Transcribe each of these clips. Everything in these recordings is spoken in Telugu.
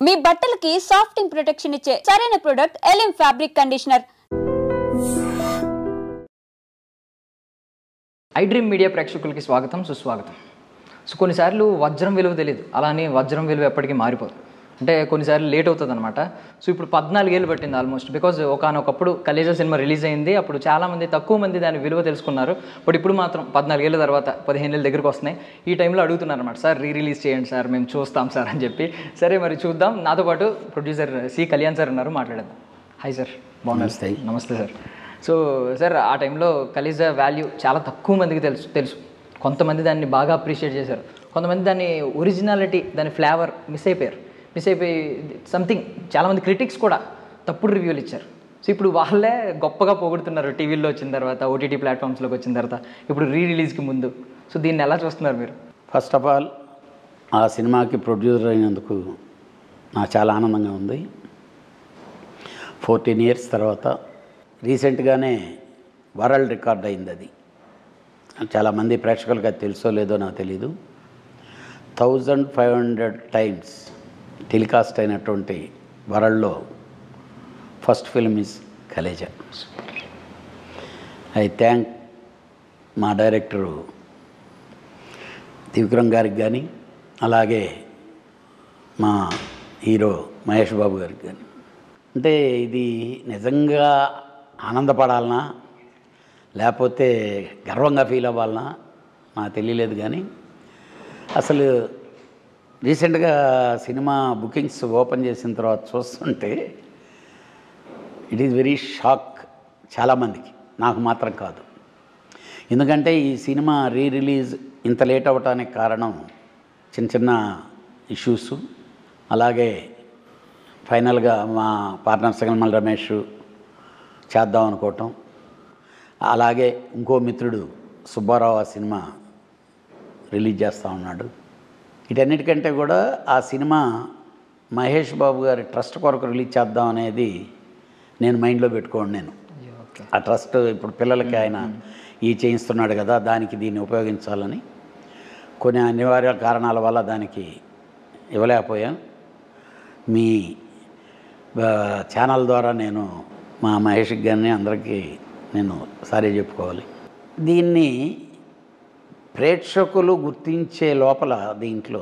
మీ బట్టలకి సాఫ్టింగ్ ప్రొటెక్షన్ ఇచ్చే సరైన ప్రొడక్ట్ ఎలిమ్ fabric conditioner. I dream media ప్రేక్షకులకి స్వాగతం, సుస్వాగతం. సో కొన్నిసార్లు వజ్రం విలువ తెలియదు, అలానే వజ్రం విలువ ఎప్పటికీ మారిపోదు. అంటే కొన్నిసార్లు లేట్ అవుతుంది అనమాట. సో ఇప్పుడు 14 ఏళ్ళు పట్టింది ఆల్మోస్ట్. బికాజ్ ఒకనొకప్పుడు కలేజా సినిమా రిలీజ్ అయింది, అప్పుడు చాలామంది తక్కువ మంది దాని విలువ తెలుసుకున్నారు. బట్ ఇప్పుడు మాత్రం 14 ఏళ్ళ తర్వాత 15 ఏళ్ళ దగ్గరికి వస్తున్నాయి. ఈ టైంలో అడుగుతున్నారు అనమాట, సార్ రిలీజ్ చేయండి సార్, మేము చూస్తాం సార్ అని చెప్పి. సరే మరి చూద్దాం. నాతో పాటు ప్రొడ్యూసర్ సి కళ్యాణ్ సార్ ఉన్నారు, మాట్లాడేద్దాం. హాయ్ సార్, బాగున్నారు? నమస్తే సార్. సో సార్, ఆ టైంలో కలేజా వాల్యూ చాలా తక్కువ మందికి తెలుసు. కొంతమంది దాన్ని బాగా అప్రిషియేట్ చేశారు, కొంతమంది దాని ఒరిజినాలిటీ, దాని ఫ్లేవర్ మిస్ అయిపోయి సంథింగ్ చాలామంది క్రిటిక్స్ కూడా తప్పుడు రివ్యూలు ఇచ్చారు. సో ఇప్పుడు వాళ్ళే గొప్పగా పొగుడుతున్నారు టీవీల్లో వచ్చిన తర్వాత, ఓటీటీ ప్లాట్ఫామ్స్లోకి వచ్చిన తర్వాత, ఇప్పుడు రిలీజ్కి ముందు. సో దీన్ని ఎలా చూస్తున్నారు మీరు? ఫస్ట్ ఆఫ్ ఆల్, ఆ సినిమాకి ప్రొడ్యూసర్ అయినందుకు నాకు చాలా ఆనందంగా ఉంది. 14 ఇయర్స్ తర్వాత రీసెంట్గానే వరల్డ్ రికార్డ్ అయింది. అది చాలామంది ప్రేక్షకులకు అది తెలుసో లేదో నాకు తెలీదు. 1500 టైమ్స్ టెలికాస్ట్ అయినటువంటి వరల్డ్లో first film is Khaleja. I thank మా డైరెక్టరు త్రివిక్రమ్ గారికి కానీ, అలాగే మా హీరో మహేష్ బాబు గారికి కానీ. అంటే ఇది నిజంగా ఆనందపడాలనా లేకపోతే గర్వంగా ఫీల్ అవ్వాలనా నాకు తెలియలేదు. కానీ అసలు రీసెంట్గా సినిమా బుకింగ్స్ ఓపెన్ చేసిన తర్వాత చూస్తుంటే ఇట్ ఈజ్ వెరీ షాక్ చాలామందికి, నాకు మాత్రం కాదు. ఎందుకంటే ఈ సినిమా రిలీజ్ ఇంత లేట్ అవ్వటానికి కారణం చిన్న ఇష్యూస్. అలాగే ఫైనల్గా మా పార్ట్నర్ సంగమల్ రమేష్ చేద్దాం అనుకోవటం, అలాగే ఇంకో మిత్రుడు సుబ్బారావు ఆ సినిమా రిలీజ్ చేస్తూ ఉన్నాడు. వీటన్నిటికంటే కూడా ఆ సినిమా మహేష్ బాబు గారి ట్రస్ట్ కొరకు రిలీజ్ చేద్దాం అనేది నేను మైండ్లో పెట్టుకోండి. ఆ ట్రస్ట్ ఇప్పుడు పిల్లలకి ఆయన చేయిస్తున్నాడు కదా, దానికి దీన్ని ఉపయోగించాలని కొన్ని అనివార్య కారణాల వల్ల దానికి ఇవ్వలేకపోయాను. మీ ఛానల్ ద్వారా నేను మా మహేష్ గారిని అందరికీ నేను సారీ చెప్పుకోవాలి. దీన్ని ప్రేక్షకులు గుర్తించే లోపల దీంట్లో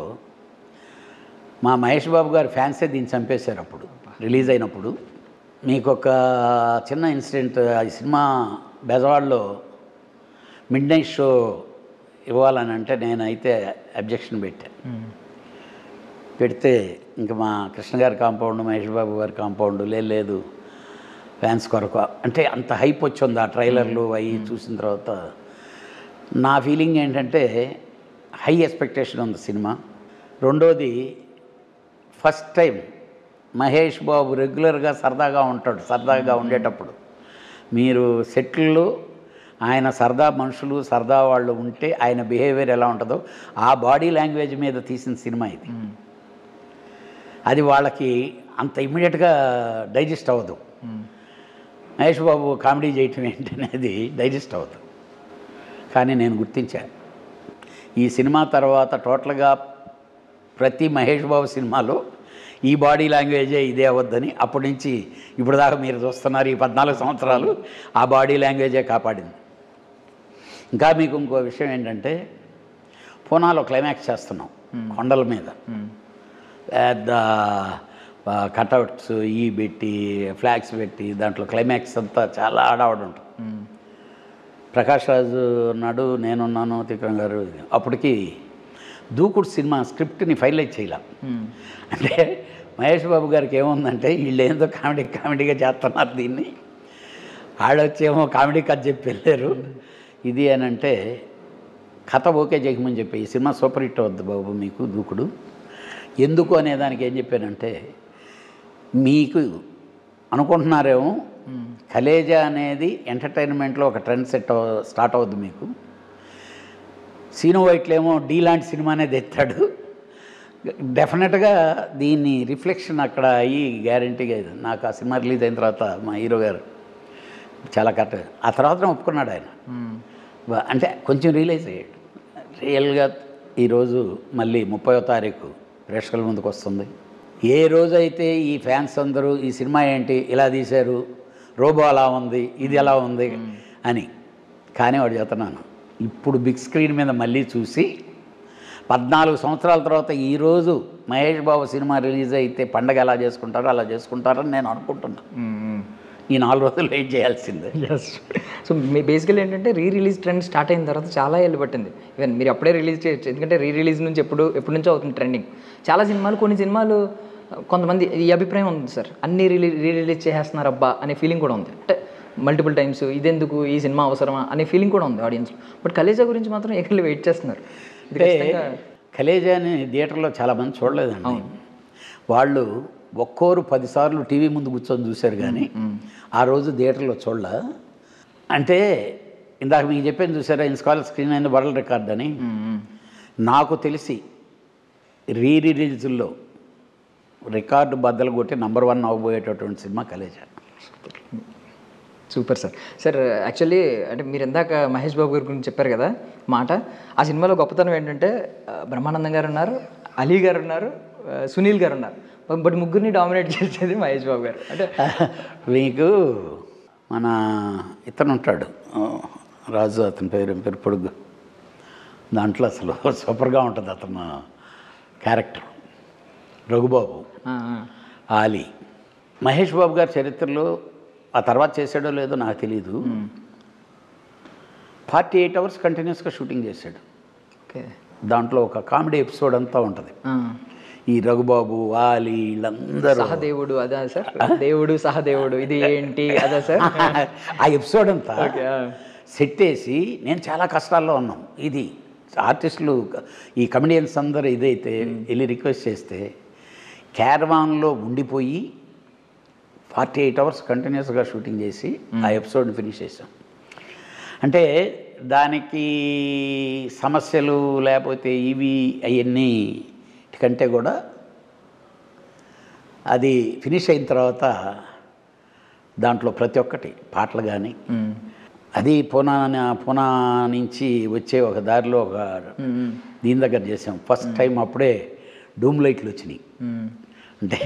మా మహేష్ బాబు గారి ఫ్యాన్సే దీన్ని చంపేశారు. అప్పుడు రిలీజ్ అయినప్పుడు మీకు ఒక చిన్న ఇన్సిడెంట్, ఈ సినిమా బెజవాడలో మిడ్ నైట్ షో ఇవ్వాలని అంటే నేనైతే అబ్జెక్షన్ పెడితే ఇంకా మా కృష్ణ గారి కాంపౌండ్, మహేష్ బాబు గారి కాంపౌండ్ లేదు ఫ్యాన్స్ కొరకు అంటే అంత హైప్ వచ్చింది. ఆ ట్రైలర్లు అవి చూసిన తర్వాత నా ఫీలింగ్ ఏంటంటే హై ఎక్స్పెక్టేషన్ ఉంది సినిమా. రెండోది, ఫస్ట్ టైం మహేష్ బాబు రెగ్యులర్గా సరదాగా ఉంటాడు. సరదాగా ఉండేటప్పుడు మీరు సెటిల్లో ఆయన సరదా మనుషులు, సరదా వాళ్ళు ఉంటే ఆయన బిహేవియర్ ఎలా ఉంటుందో ఆ బాడీ లాంగ్వేజ్ మీద తీసిన సినిమా ఇది. అది వాళ్ళకి అంత ఇమ్మీడియట్గా డైజెస్ట్ అవ్వదు. మహేష్ బాబు కామెడీ చేయటం ఏంటనేది డైజెస్ట్ అవ్వదు. కానీ నేను గుర్తించాను ఈ సినిమా తర్వాత టోటల్గా ప్రతి మహేష్ బాబు సినిమాలో ఈ బాడీ లాంగ్వేజే ఇదే అవ్వద్దని. అప్పటి నుంచి ఇప్పుడు దాకా మీరు చూస్తున్నారు, ఈ 14 సంవత్సరాలు ఆ బాడీ లాంగ్వేజే కాపాడింది. ఇంకా మీకు ఇంకో విషయం ఏంటంటే, పూనాలో క్లైమాక్స్ చేస్తున్నాం కొండల మీద, పెద్ద కటౌట్స్ పెట్టి ఫ్లాగ్స్ పెట్టి దాంట్లో క్లైమాక్స్ అంతా చాలా ఆడవాడు ఉంటుంది. ప్రకాష్ రాజు ఉన్నాడు, నేనున్నాను, త్రివిక్రమ్ గారు. అప్పటికి దూకుడు సినిమా స్క్రిప్ట్ని ఫైనలైజ్ చేయాల. అంటే మహేష్ బాబు గారికి ఏముందంటే వీళ్ళు ఏందో కామెడీగా చేస్తున్నారు దీన్ని, ఆడొచ్చేమో కామెడీ కథ చెప్పి వెళ్ళారు ఇది అని అంటే కథ ఓకే చేయమని చెప్పి ఈ సినిమా సూపర్ హిట్ అవుద్ది బాబు మీకు దూకుడు. ఎందుకు అనేదానికి ఏం చెప్పానంటే, మీకు అనుకుంటున్నారేమో కలేజా అనేది ఎంటర్టైన్మెంట్లో ఒక ట్రెండ్ స్టార్ట్ అవుద్ది మీకు. సీను వైట్లేమో డీ లాంటి సినిమానే తెస్తాడు. డెఫినెట్గా దీన్ని రిఫ్లెక్షన్ అక్కడ అయ్యి గ్యారంటీగా ఇది. నాకు ఆ సినిమా రిలీజ్ అయిన తర్వాత మా హీరో గారు చాలా కరెక్ట్, ఆ తర్వాత ఒప్పుకున్నాడు ఆయన. అంటే కొంచెం రియలైజ్ అయ్యాడు. రియల్గా ఈరోజు మళ్ళీ 30వ తారీఖు ప్రేక్షకుల ముందుకు వస్తుంది. ఏ రోజైతే ఈ ఫ్యాన్స్ అందరూ ఈ సినిమా ఏంటి ఇలా తీశారు, రోబో అలా ఉంది, ఇది ఎలా ఉంది అని, కానీ వాడు చెప్తున్నాను ఇప్పుడు బిగ్ స్క్రీన్ మీద మళ్ళీ చూసి 14 సంవత్సరాల తర్వాత ఈరోజు మహేష్ బాబు సినిమా రిలీజ్ అయితే పండగ ఎలా చేసుకుంటారో అలా చేసుకుంటారని నేను అనుకుంటున్నాను. ఈ 4 రోజులు వెయిట్ చేయాల్సిందే. ఎస్. సో మీ బేసికల్ ఏంటంటే రిలీజ్ ట్రెండ్ స్టార్ట్ అయిన తర్వాత చాలా ఏళ్ళు పట్టింది. ఈవెన్ మీరు అప్పుడే రిలీజ్ చేయొచ్చు, ఎందుకంటే రిలీజ్ నుంచి ఎప్పటి నుంచో అవుతుంది ట్రెండింగ్. చాలా సినిమాలు, కొన్ని సినిమాలు కొంతమంది ఈ అభిప్రాయం ఉంది సార్, అన్నీ రిలీజ్ చేసేస్తున్నారు అబ్బా అనే ఫీలింగ్ కూడా ఉంది. అంటే మల్టిపుల్ టైమ్స్ ఇదెందుకు, ఈ సినిమా అవసరమా అనే ఫీలింగ్ కూడా ఉంది ఆడియన్స్లో. బట్ కలేజా గురించి మాత్రం ఎక్కడ వెయిట్ చేస్తున్నారు. అంటే కలేజాని థియేటర్లో చాలామంది చూడలేదండి. వాళ్ళు ఒక్కోరు 10 సార్లు టీవీ ముందు కూర్చొని చూశారు, కానీ ఆ రోజు థియేటర్లో చూడలే. అంటే ఇందాక మీకు చెప్పాను చూసారా, ఇన్స్కాల్ స్క్రీన్ అయింది వరల్డ్ రికార్డ్ అని. నాకు తెలిసి రిలీజుల్లో రికార్డు బద్దలు కొట్టి నంబర్ 1 అవ్వబోయేటటువంటి సినిమా Khaleja. Super sir. Sir actually అంటే మీరు ఇందాక మహేష్ బాబు గారి గురించి చెప్పారు కదా మాట, ఆ సినిమాలో గొప్పతనం ఏంటంటే బ్రహ్మానందం గారు ఉన్నారు, అలీ గారు ఉన్నారు, సునీల్ గారు ఉన్నారు, బట్ ముగ్గురిని డామినేట్ చేసేది మహేష్ బాబు గారు. అంటే మీకు మన ఇతను ఉంటాడు రాజు, అతని పేరు పొడుగు, దాంట్లో అసలు సూపర్గా ఉంటుంది అతను క్యారెక్టర్. రఘుబాబు, ఆలీ. మహేష్ బాబు గారి చరిత్రలో ఆ తర్వాత చేసాడో లేదో నాకు తెలీదు, 48 అవర్స్ కంటిన్యూస్గా షూటింగ్ చేశాడు. ఓకే. దాంట్లో ఒక కామెడీ ఎపిసోడ్ అంతా ఉంటుంది. ఈ రఘుబాబు, ఆలీ, వీళ్ళందరూ సహదేవుడు అదా సార్, దేవుడు సహదేవుడు ఇది ఏంటి అదా సార్, ఆ ఎపిసోడ్ అంతా సెట్ వేసి నేను చాలా కష్టాల్లో ఉన్నాం. ఇది ఆర్టిస్టులు, ఈ కమెడియన్స్ అందరూ ఇదైతే వెళ్ళి రిక్వెస్ట్ చేస్తే క్యారవాన్లో ఉండిపోయి 48 అవర్స్ కంటిన్యూస్గా షూటింగ్ చేసి ఆ ఎపిసోడ్ని ఫినిష్ చేసాం. అంటే దానికి సమస్యలు లేకపోతే ఇవి అవన్నీ కంటే కూడా అది ఫినిష్ అయిన తర్వాత దాంట్లో ప్రతి ఒక్కటి పాటలు కానీ, అది పూనా నుంచి వచ్చే ఒక దారిలో ఒక దీని దగ్గర చేసాం ఫస్ట్ టైం. అప్పుడే డూమ్ లైట్లు వచ్చినాయి. అంటే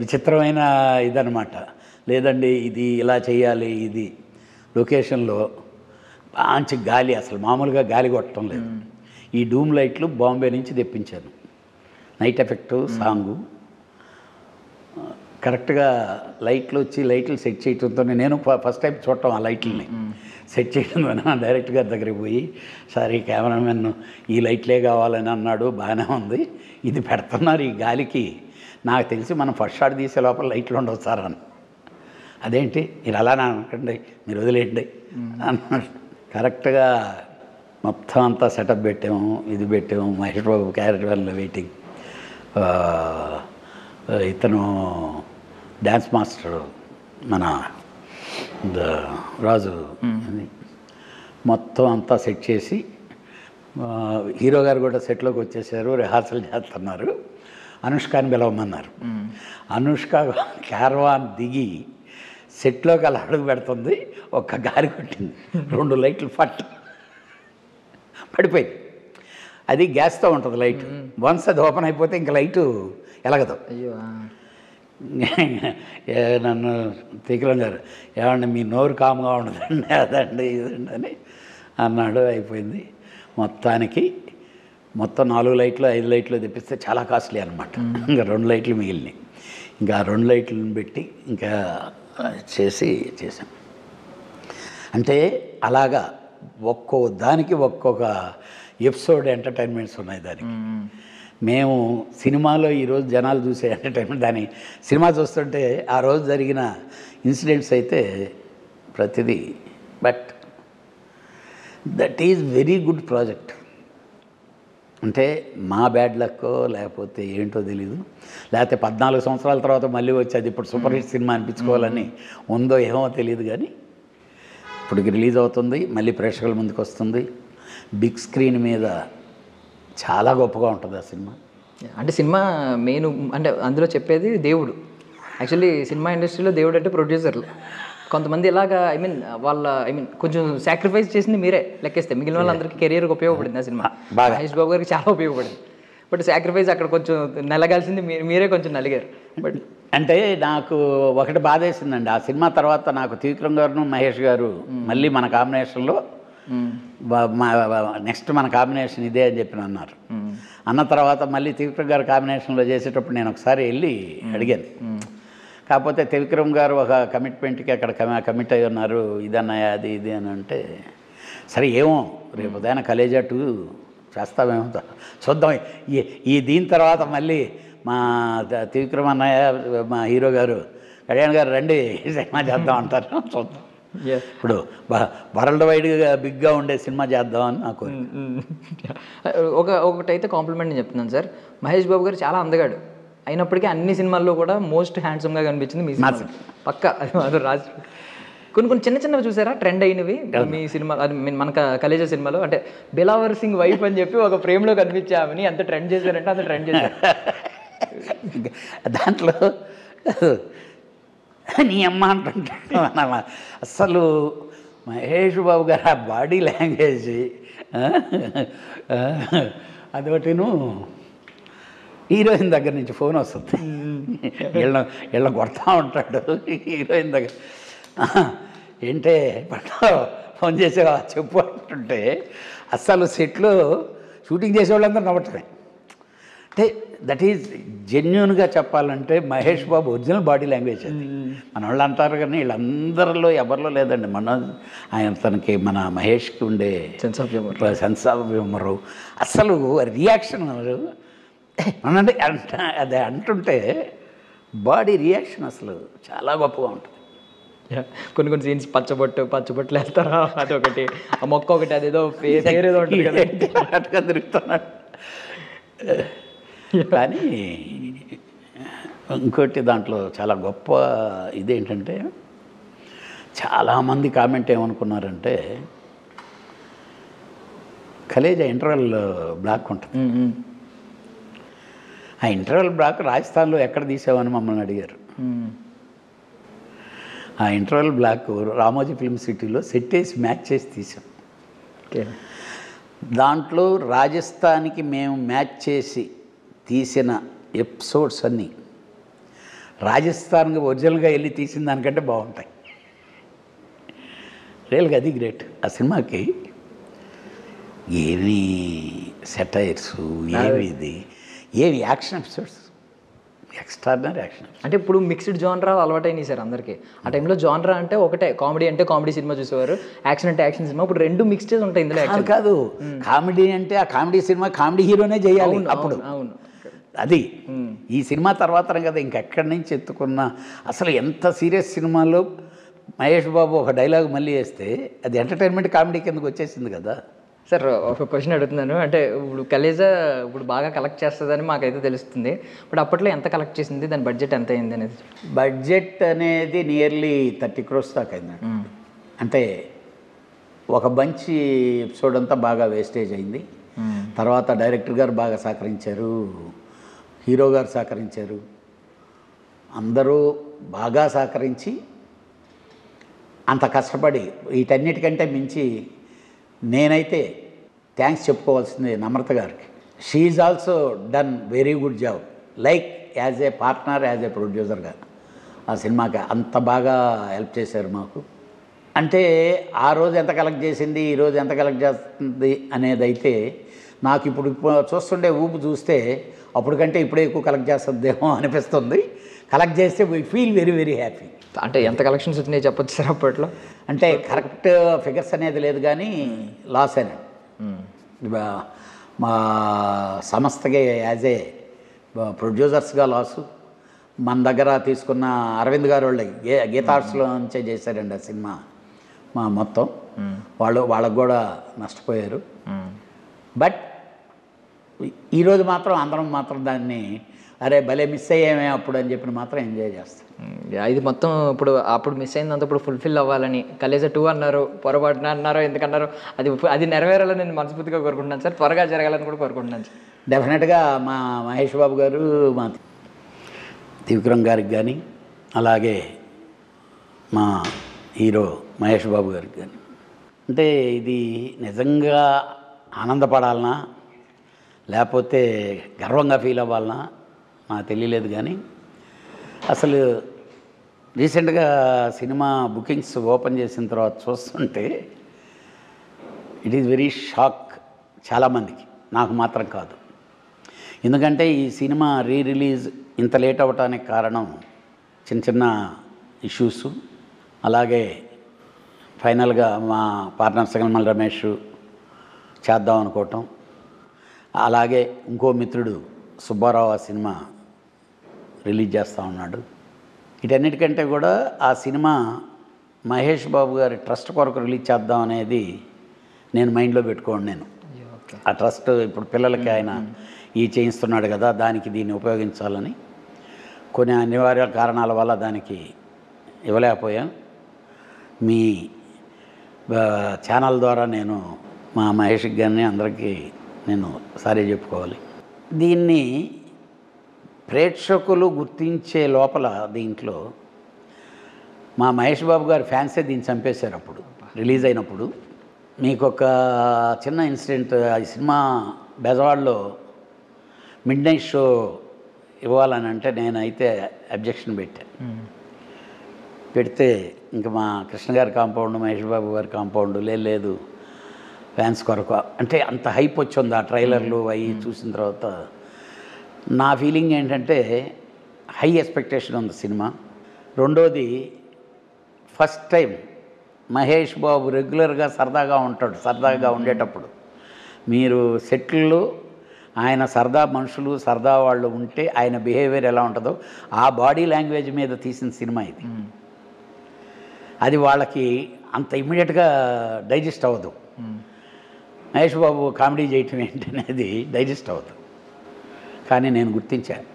విచిత్రమైన ఇదనమాట. లేదండి ఇది ఇలా చేయాలి, ఇది లొకేషన్లో మంచి గాలి, అసలు మామూలుగా గాలి కొట్టడం లేదు. ఈ డూమ్ లైట్లు బాంబే నుంచి తెప్పించాను. నైట్ ఎఫెక్టు సాంగు కరెక్ట్గా లైట్లు వచ్చి లైట్లు సెట్ చేయడంతో నేను ఫస్ట్ టైం చూడటం ఆ లైట్లని సెట్ చేయడంతో డైరెక్ట్ గారి దగ్గరికి పోయి, సార్ ఈ కెమెరామెన్ ఈ లైట్లే కావాలని అన్నాడు, బాగానే ఉంది, ఇది పెడుతున్నారు ఈ గాలికి, నాకు తెలిసి మనం ఫస్ట్ షాట్ తీసే లోపల లైట్లు ఉండవు సార్ అని. అదేంటి మీరు అలా అనకండి, మీరు వదిలేయండి అన్నాడు. కరెక్ట్గా మొత్తం అంతా సెటప్ పెట్టాము, ఇది పెట్టాము. మహేష్ బాబు క్యారెక్టర్ వల్ల వెయిటింగ్, ఇతను డ్యాన్స్ మాస్టర్ మన రాజు, మొత్తం అంతా సెట్ చేసి హీరో గారు కూడా సెట్లోకి వచ్చేసారు, రిహార్సల్ చేస్తున్నారు. అనుష్కని పిలవమన్నారు. అనుష్క క్యారవాన్ దిగి సెట్లోకి అలా అడుగు పెడుతుంది, ఒక్క గాలి కొట్టింది, 2 లైట్లు పడిపోయింది. అది గ్యాస్తో ఉంటుంది లైట్, వన్స్ అది ఓపెన్ అయిపోతే ఇంకా లైటు ఎలగదు. అయ్యో. నన్ను త్రికలం గారు, ఏమండి మీ నోరు కామ్గా ఉండదండి, అదండి ఇదండి అని అన్నాడు. అయిపోయింది. మొత్తం 4 లైట్లు 5 లైట్లు తెప్పిస్తే చాలా కాస్ట్లీ అనమాట. ఇంకా 2 లైట్లు మిగిలినాయి. ఇంకా ఆ 2 లైట్లను పెట్టి ఇంకా చేసాం. అంటే అలాగా ఒక్కో దానికి ఒక్కొక్క ఎపిసోడ్ ఎంటర్టైన్మెంట్స్ ఉన్నాయి దానికి. మేము సినిమాలో ఈరోజు జనాలు చూసే ఎంటర్టైన్మెంట్, దాని సినిమా చూస్తుంటే ఆ రోజు జరిగిన ఇన్సిడెంట్స్ అయితే ప్రతిదీ. But that is very good project. అంటే మా బ్యాడ్ లక్కో లేకపోతే ఏంటో తెలీదు, లేకపోతే 14 సంవత్సరాల తర్వాత మళ్ళీ వచ్చి అది ఇప్పుడు సూపర్ హిట్ సినిమా అనిపించుకోవాలని ఉందో ఏమో తెలియదు, కానీ ఇప్పటికి రిలీజ్ అవుతుంది, మళ్ళీ ప్రేక్షకుల ముందుకు వస్తుంది. బిగ్ స్క్రీన్ మీద చాలా గొప్పగా ఉంటుంది ఆ సినిమా. అంటే సినిమా మెయిన్ అంటే అందులో చెప్పేది దేవుడు. యాక్చువల్లీ సినిమా ఇండస్ట్రీలో దేవుడు అంటే ప్రొడ్యూసర్లు. కొంతమంది ఇలాగా కొంచెం సాక్రిఫైస్ చేసింది మీరే లెక్కేస్తే, మిగిలిన వాళ్ళందరికీ కెరియర్కి ఉపయోగపడింది ఆ సినిమా. మహేష్ బాబు గారికి చాలా ఉపయోగపడింది. బట్ సాక్రిఫైస్ అక్కడ కొంచెం నలగాల్సింది మీరే కొంచెం నలిగారు. బట్ అంటే నాకు ఒకటి బాధేసిందండి, ఆ సినిమా తర్వాత నాకు త్రివిక్రమ్ గారు మహేష్ గారు మళ్ళీ మన కాంబినేషన్లో నెక్స్ట్ మన కాంబినేషన్ ఇదే అని చెప్పి అన్నారు. అన్న తర్వాత మళ్ళీ త్రివిక్రమ్ గారు కాంబినేషన్లో చేసేటప్పుడు నేను ఒకసారి వెళ్ళి అడిగాను. కాకపోతే త్రివిక్రమ్ గారు ఒక కమిట్మెంట్కి అక్కడ కమిట్ అయి ఉన్నారు, ఇదన్నాయా అది ఇది అని అంటే, సరే ఏమో రేపు ఉదయం కలేజా 2 చేస్తామేమో చూద్దాం. దీని తర్వాత మళ్ళీ మా త్రివిక్రమ్ అన్నయ్య మా హీరో గారు కళ్యాణ్ గారు రండి సినిమా చేద్దాం అంటారు. చూద్దాం, ఇప్పుడు వరల్డ్ వైడ్గా బిగ్గా ఉండే సినిమా చేద్దామని నాకు. ఒకటైతే కాంప్లిమెంట్ నేను చెప్తున్నాను సార్, మహేష్ బాబు గారు చాలా అందగాడు అయినప్పటికీ అన్ని సినిమాల్లో కూడా మోస్ట్ హ్యాండ్సమ్గా కనిపించింది మీ సినిమా. పక్క అది రాజు కొన్ని చిన్న చిన్నవి చూసారా ట్రెండ్ అయినవి మీ సినిమా, అది మన కలేజా సినిమాలో, అంటే బిలావర్ సింగ్ వైఫ్ అని చెప్పి ఒక ఫ్రేమ్లో కనిపించామని ఎంత ట్రెండ్ చేశారంటే అంత ట్రెండ్ చేశారు. దాంట్లో నీ అమ్మ అంటుంటా అసలు మహేష్ బాబు గారు ఆ బాడీ లాంగ్వేజ్ అదొకటిను. హీరోయిన్ దగ్గర నుంచి ఫోన్ వస్తుంది, వీళ్ళ కొడతా ఉంటాడు హీరోయిన్ దగ్గర, ఏంటే ఫోన్ చేసేవా చెప్పు అంటుంటే అస్సలు సెట్లో షూటింగ్ చేసేవాళ్ళందరూ నవ్వటమే. అంటే దట్ ఈజ్ జెన్యున్గా చెప్పాలంటే Mahesh Babu original body language అది. మన వాళ్ళు అంటారు కానీ వీళ్ళందరిలో ఎవరిలో లేదండి. ఆయన తనకి మన మహేష్కి ఉండే సెన్స్ ఆఫ్ హ్యూమరు, అసలు రియాక్షన్ అంటే అది అంటుంటే బాడీ రియాక్షన్ అసలు చాలా గొప్పగా ఉంటుంది. కొన్ని సీన్స్ పచ్చబొట్లు వేస్తారా, అదొకటి ఆ మొక్క ఒకటి అదేదో పేరేదో ఉంటుంది కదా అటుగా తిరుగుతున్నాడు. కానీ ఇంకోటి దాంట్లో చాలా గొప్ప ఇదేంటంటే చాలామంది కామెంట్ ఏమనుకున్నారంటే కలేజా ఇంటర్వెల్ బ్లాక్ ఉంటుంది, ఆ ఇంటర్వెల్ బ్లాక్ రాజస్థాన్లో ఎక్కడ తీసావని మమ్మల్ని అడిగారు. ఆ ఇంటర్వెల్ బ్లాక్ రామోజీ ఫిల్మ్ సిటీలో సెట్ వేసి మ్యాచ్ చేసి తీసాం. దాంట్లో రాజస్థాన్కి మేము మ్యాచ్ చేసి తీసిన ఎపిసోడ్స్ అన్నీ రాజస్థాన్కి ఒరిజినల్గా వెళ్ళి తీసిన దానికంటే బాగుంటాయి. రియల్గా అది గ్రేట్. ఆ సినిమాకి ఏమి సెటైర్స్, ఏవి యాక్షన్ ఎపిసోడ్స్, ఎక్స్ట్రాడినరీ యాక్షన్. అంటే ఇప్పుడు మిక్స్డ్ జానరా అలవాటైనాయి సార్ అందరికీ. ఆ టైంలో జానరా అంటే ఒకటే, కామెడీ అంటే కామెడీ సినిమా చూసేవారు, యాక్షన్ అంటే యాక్షన్ సినిమా. ఇప్పుడు రెండు మిక్స్డ్ ఉంటాయి ఇందులో. కాదు, కామెడీ అంటే ఆ కామెడీ సినిమా కామెడీ హీరోనే చేయాలి అప్పుడు. అవును, అది ఈ సినిమా తర్వాత కదా ఇంకెక్కడి నుంచి ఎత్తుకున్న. అసలు ఎంత సీరియస్ సినిమాలో మహేష్ బాబు ఒక డైలాగ్ మళ్ళీ వేస్తే అది ఎంటర్టైన్మెంట్ కామెడీ కిందకు వచ్చేసింది కదా. సార్ ఒక క్వశ్చన్ అడుగుతున్నాను, అంటే ఇప్పుడు కలేజా ఇప్పుడు బాగా కలెక్ట్ చేస్తుందని మాకైతే తెలుస్తుంది, బట్ అప్పట్లో ఎంత కలెక్ట్ చేసింది, దాని బడ్జెట్ ఎంత అయింది అనేది? బడ్జెట్ అనేది నియర్లీ 30 crores దాకా అయిందండి. అంటే ఒక మంచి ఎపిసోడ్ అంతా బాగా వేస్టేజ్ అయింది. తర్వాత డైరెక్టర్ గారు బాగా సహకరించారు, హీరో గారు సహకరించారు, అందరూ బాగా సహకరించి అంత కష్టపడి వీటన్నిటికంటే మించి నేనైతే థ్యాంక్స్ చెప్పుకోవాల్సింది నమ్రత గారికి. She is also done very good job, like as a partner, as a ప్రొడ్యూసర్గా ఆ సినిమాకి అంత బాగా హెల్ప్ చేశారు మాకు. అంటే ఆ రోజు ఎంత కలెక్ట్ చేసింది, ఈరోజు ఎంత కలెక్ట్ చేస్తుంది అనేది అయితే నాకు ఇప్పుడు చూస్తుండే ఊపు చూస్తే అప్పుడు కంటే ఇప్పుడే ఎక్కువ కలెక్ట్ చేస్తుందేమో అనిపిస్తుంది. కలెక్ట్ చేస్తే we feel very very happy. అంటే ఎంత కలెక్షన్స్ వచ్చినాయి చెప్పొచ్చు సార్ అప్పట్లో? అంటే కరెక్ట్ ఫిగర్స్ అనేది లేదు కానీ లాస్ అయినా మా సంస్థకి యాజ్ ఏ ప్రొడ్యూసర్స్గా లాసు. మన దగ్గర తీసుకున్న అరవింద్ గారు వాళ్ళకి గీతార్ట్స్లో నుంచే చేశారండి ఆ సినిమా మా మొత్తం. వాళ్ళకు కూడా నష్టపోయారు. బట్ ఈరోజు మాత్రం అందరం మాత్రం దాన్ని అరే భలే మిస్ అయ్యామే అప్పుడు అని చెప్పి మాత్రం ఎంజాయ్ చేస్తాం. ఇది మొత్తం ఇప్పుడు అప్పుడు మిస్ అయిందంతా ఇప్పుడు ఫుల్ఫిల్ అవ్వాలని కలేజా 2 అన్నారు, పొరపాటున అన్నారో ఎందుకన్నారో అది నెరవేరాలని నేను మనస్ఫూర్తిగా కోరుకుంటున్నాను సార్. త్వరగా జరగాలని కూడా కోరుకుంటున్నాను సార్. డెఫినెట్గా మా మహేష్ బాబు గారు, మా త్రివిక్రమ్ గారికి కానీ, అలాగే మా హీరో మహేష్ బాబు గారికి కానీ, అంటే ఇది నిజంగా ఆనందపడాలనా లేకపోతే గర్వంగా ఫీల్ అవ్వాలన్నా నాకు తెలియలేదు. కానీ అసలు రీసెంట్గా సినిమా బుకింగ్స్ ఓపెన్ చేసిన తర్వాత చూస్తుంటే ఇట్ ఈజ్ వెరీ షాక్ చాలామందికి, నాకు మాత్రం కాదు. ఎందుకంటే ఈ సినిమా రిలీజ్ ఇంత లేట్ అవ్వటానికి కారణం చిన్న చిన్న ఇష్యూస్, అలాగే ఫైనల్గా మా పార్ట్నర్ సంగమల రమేష్ చేద్దాం అనుకోవటం, అలాగే ఇంకో మిత్రుడు సుబ్బారావు ఆ సినిమా రిలీజ్ చేస్తూ ఉన్నాడు. వీటన్నిటికంటే కూడా ఆ సినిమా మహేష్ బాబు గారి ట్రస్ట్ కొరకు రిలీజ్ చేద్దాం అనేది నేను మైండ్లో పెట్టుకోండి. నేను ఆ ట్రస్ట్ ఇప్పుడు పిల్లలకి ఆయన చేయిస్తున్నాడు కదా, దానికి దీన్ని ఉపయోగించాలని కొన్ని అనివార్య కారణాల వల్ల దానికి ఇవ్వలేకపోయాం. మీ ఛానల్ ద్వారా నేను మా మహేష్ గారిని అందరికీ నేను సారీ చెప్పుకోవాలి. దీన్ని ప్రేక్షకులు గుర్తించే లోపల దీంట్లో మా మహేష్ బాబు గారి ఫ్యాన్సే దీన్ని చంపేశారు. అప్పుడు రిలీజ్ అయినప్పుడు మీకు ఒక చిన్న ఇన్సిడెంట్, ఈ సినిమా బెజవాడలో మిడ్ నైట్ షో ఇవ్వాలని అంటే నేనైతే అబ్జెక్షన్ పెడితే ఇంకా మా కృష్ణ గారి కాంపౌండ్, మహేష్ బాబు గారి కాంపౌండ్ లేదు ఫ్యాన్స్ కొరకు, అంటే అంత హైప్ వచ్చింది ఆ ట్రైలర్లు అవి చూసిన తర్వాత. నా ఫీలింగ్ ఏంటంటే హై ఎక్స్పెక్టేషన్ ఉంది సినిమా. రెండోది, ఫస్ట్ టైం మహేష్ బాబు రెగ్యులర్గా సరదాగా ఉంటాడు. సరదాగా ఉండేటప్పుడు మీరు సెట్లు ఆయన సరదా మనుషులు, సరదా వాళ్ళు ఉంటే ఆయన బిహేవియర్ ఎలా ఉంటుందో ఆ బాడీ లాంగ్వేజ్ మీద తీసిన సినిమా ఇది. అది వాళ్ళకి అంత ఇమ్మీడియట్గా డైజెస్ట్ అవ్వదు. మహేష్ బాబు కామెడీ చేయటం ఏంటనేది డైజెస్ట్ అవ్వదు. కానీ నేను గుర్తించాను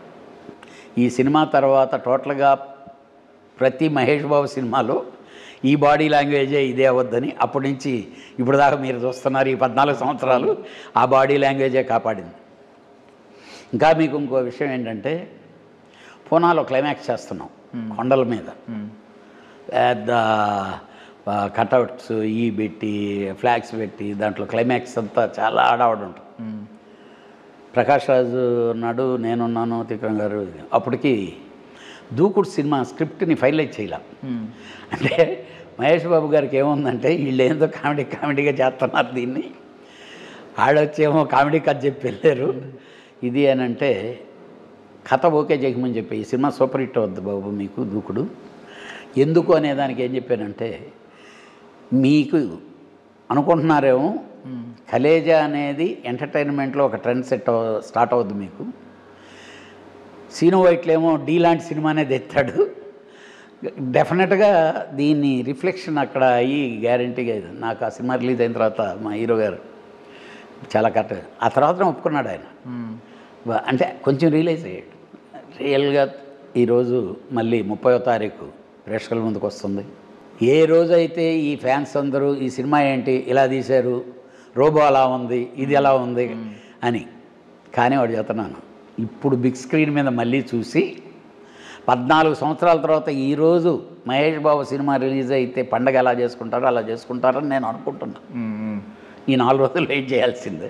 ఈ సినిమా తర్వాత టోటల్గా ప్రతి మహేష్ బాబు సినిమాలో ఈ బాడీ లాంగ్వేజే ఇదే అవ్వద్దని. అప్పటి నుంచి ఇప్పుడు దాకా మీరు చూస్తున్నారు ఈ 14 సంవత్సరాలు ఆ బాడీ లాంగ్వేజే కాపాడింది. ఇంకా మీకు ఇంకో విషయం ఏంటంటే, పూనాలో క్లైమాక్స్ చేస్తున్నాం కొండల మీద, పెద్ద కటౌట్స్ పెట్టి ఫ్లాగ్స్ పెట్టి దాంట్లో క్లైమాక్స్ అంతా చాలా ఆడవాడు ఉంటుంది. ప్రకాష్ రాజు ఉన్నాడు, నేనున్నాను, త్రికరణ్ గారు. అప్పటికి దూకుడు సినిమా స్క్రిప్ట్ని ఫైనలైజ్ చేయాల. అంటే మహేష్ బాబు గారికి ఏముందంటే వీళ్ళు ఏందో కామెడీగా చేస్తున్నారు దీన్ని, ఆడొచ్చేమో కామెడీ కథ చెప్పి వెళ్ళారు ఇది అని అంటే కథ ఓకే చేయమని చెప్పి ఈ సినిమా సూపర్ హిట్ అవుద్ది బాబు మీకు దూకుడు. ఎందుకు అనేదానికి ఏం చెప్పానంటే, మీకు అనుకుంటున్నారేమో కలేజా అనేది ఎంటర్టైన్మెంట్లో ఒక ట్రెండ్ స్టార్ట్ అవుద్ది మీకు. సీను వైట్లేమో డీ లాంటి సినిమానే తెస్తాడు. డెఫినెట్గా దీన్ని రిఫ్లెక్షన్ అక్కడ అయ్యి గ్యారంటీగా ఇది. నాకు ఆ సినిమా రిలీజ్ అయిన తర్వాత మా హీరో గారు చాలా కరెక్ట్, ఆ తర్వాత ఒప్పుకున్నాడు ఆయన. అంటే కొంచెం రియలైజ్ అయ్యాడు. రియల్గా ఈరోజు మళ్ళీ 30వ తారీఖు ప్రేక్షకుల ముందుకు వస్తుంది. ఏ రోజైతే ఈ ఫ్యాన్స్ అందరూ ఈ సినిమా ఏంటి ఇలా తీశారు, రోబో అలా ఉంది, ఇది ఎలా ఉంది అని, కానీ వాడు చెప్తున్నాను ఇప్పుడు బిగ్ స్క్రీన్ మీద మళ్ళీ చూసి 14 సంవత్సరాల తర్వాత ఈరోజు మహేష్ బాబు సినిమా రిలీజ్ అయితే పండగ ఎలా చేసుకుంటారో అలా చేసుకుంటారని నేను అనుకుంటున్నాను. ఈ 4 రోజులు వెయిట్ చేయాల్సిందే.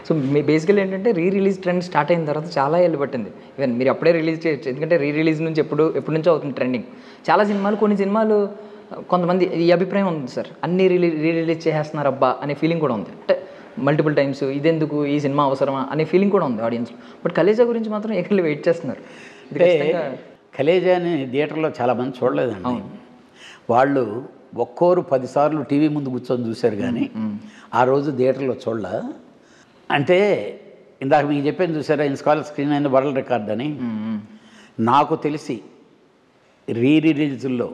సో మీ బేసికల్ ఏంటంటే రిలీజ్ ట్రెండ్ స్టార్ట్ అయిన తర్వాత చాలా ఏళ్ళు పట్టింది. ఈవెన్ మీరు అప్పుడే రిలీజ్ చేయొచ్చు, ఎందుకంటే రిలీజ్ నుంచి ఎప్పటి నుంచో అవుతుంది ట్రెండింగ్. చాలా సినిమాలు, కొన్ని సినిమాలు కొంతమంది ఈ అభిప్రాయం ఉంది సార్, అన్నీ రిలీజ్ చేసేస్తున్నారు అబ్బా అనే ఫీలింగ్ కూడా ఉంది. అంటే మల్టిపుల్ టైమ్స్ ఇదెందుకు, ఈ సినిమా అవసరమా అనే ఫీలింగ్ కూడా ఉంది ఆడియన్స్లో. బట్ కలేజా గురించి మాత్రం ఎక్కడ వెయిట్ చేస్తున్నారు. కలేజాని థియేటర్లో చాలామంది చూడలేదండి. వాళ్ళు ఒక్కోరు 10 సార్లు టీవీ ముందు కూర్చొని చూశారు, కానీ ఆ రోజు థియేటర్లో చూడలే. అంటే ఇందాక మీకు చెప్పాను చూసారా, ఇన్స్కాల్ స్క్రీన్ అయింది వరల్డ్ రికార్డ్ అని. నాకు తెలిసి రిలీజుల్లో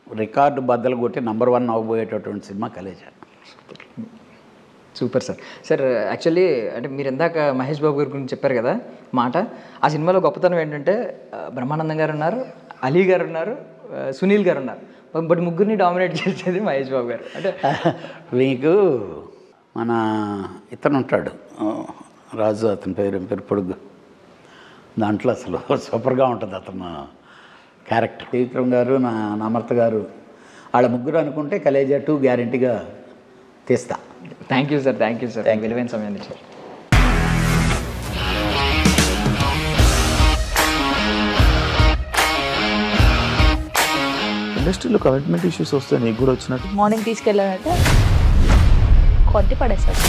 రికార్డు బద్దలు కొట్టి నంబర్ 1 అవ్వబోయేటటువంటి సినిమా Khaleja. Super sir. Sir actually అంటే మీరు ఇందాక మహేష్ బాబు గారి గురించి చెప్పారు కదా మాట, ఆ సినిమాలో గొప్పతనం ఏంటంటే బ్రహ్మానందం గారు ఉన్నారు, అలీ గారు ఉన్నారు, సునీల్ గారు ఉన్నారు. బట్ ముగ్గురిని డామినేట్ చేసేది మహేష్ బాబు గారు. అంటే మీకు మన ఇతను ఉంటాడు రాజు, అతని పేరు పొడుగు, దాంట్లో అసలు సూపర్గా ఉంటుంది అతను క్యారెక్టర్. త్రివిక్రమ్ గారు, నా అమర్త గారు, వాళ్ళ ముగ్గురు అనుకుంటే కలేజా 2 గ్యారెంటీగా తీస్తా. Thank you sir, thank you sir, విలువైన సమయాన్ని ఇచ్చారు. ఇండస్ట్రీలో కమిట్మెంట్ ఇష్యూస్ వస్తే నీకు కూడా వచ్చినట్టు మార్నింగ్ తీసుకెళ్ళాలంటే కొట్టి పడేస్తాడు.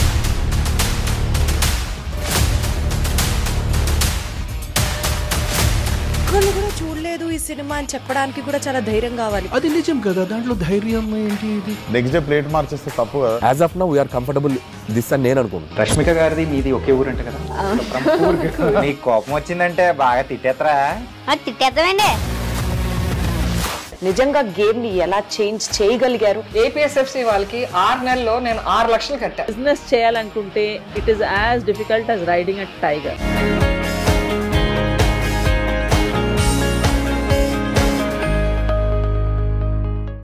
ఒక్కళ్ళు కూడా చూడలేదు ఈ సినిమా అని చెప్పడానికి కూడా చాలా ధైర్యం కావాలి. అది నిజం కదా, దాంట్లో ధైర్యం ఏంటి? ఇది నెక్స్ట్ డే ప్లేట్ మార్చేస్తే తప్పు కదా. As of now we are comfortable this అని నేను అనుకుంటున్నాను. రష్మిక గారిది మీది ఒకే ఊరు అంటే కదా. నీకు కోపం వచ్చిందంటే బాగా తిట్టేత్తరా? తిట్టేద్దామండి. నిజంగా గేమ్ ని ఎలా చేంజ్ చేయగలిగారు? ఏపీఎస్ఎఫ్సి వాళ్ళకి 6 నెలల్లో నేను 6 లక్షలు కట్టా. బిజినెస్ చేయాలనుకుంటే it is as difficult as riding a tiger.